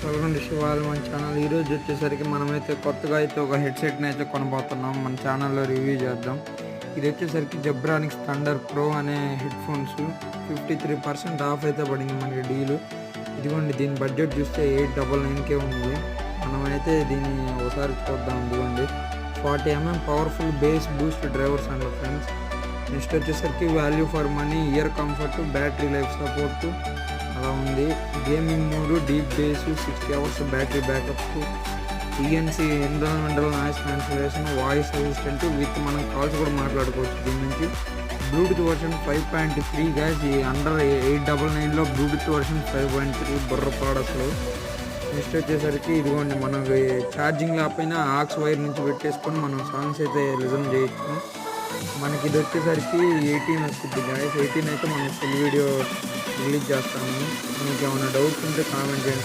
Welcome to శివాల్ మన channel. ఈరోజు వచ్చేసరికి మనమైతే కొత్తగా అయితే ఒక హెడ్సెట్ని అయితే కొనబోతున్నాం. మన ఛానల్లో రివ్యూ చేద్దాం. ఇది వచ్చేసరికి జబ్రానిక్స్ థండర్ ప్రో అనే హెడ్ ఫోన్స్ 53% ఆఫ్ అయితే పడింది మనకి డీలు. ఇదిగోండి, దీని బడ్జెట్ చూస్తే 899K ఉంది. మనమైతే దీన్ని ఒకసారి చూద్దాం. ఇదిగోండి, 40mm powerful bass boost drivers and friends. Next వచ్చేసరికి value for money, ear comfort, battery life support అలా ఉంది. Gaming mode, deep bass, 60 hours battery backup, ENC environmental noise cancellation, voice assistant with మనం కాల్స్ కూడా మాట్లాడుకోవచ్చు దీని నుంచి. Bluetooth version 5.3 గ్యాస్. ఈ అండర్ 899లో బ్లూటూత్ వర్షన్ 5.3 బుర్ర ప్రోడక్ట్లు. నెక్స్ట్ వచ్చేసరికి ఇదిగోండి, మనకి ఛార్జింగ్ లేకపోయినా ఆక్స్ వైర్ నుంచి పెట్టేసుకొని మనం సాంగ్స్ అయితే లిజన్ చేయొచ్చు. మనకి ఇది వచ్చేసరికి 18 వస్తుంది గాయస్. 18 అయితే మనం ఫుల్ వీడియో రిలీజ్ చేస్తాము. మీకు ఏమైనా డౌట్స్ ఉంటే కామెంట్ చేయండి.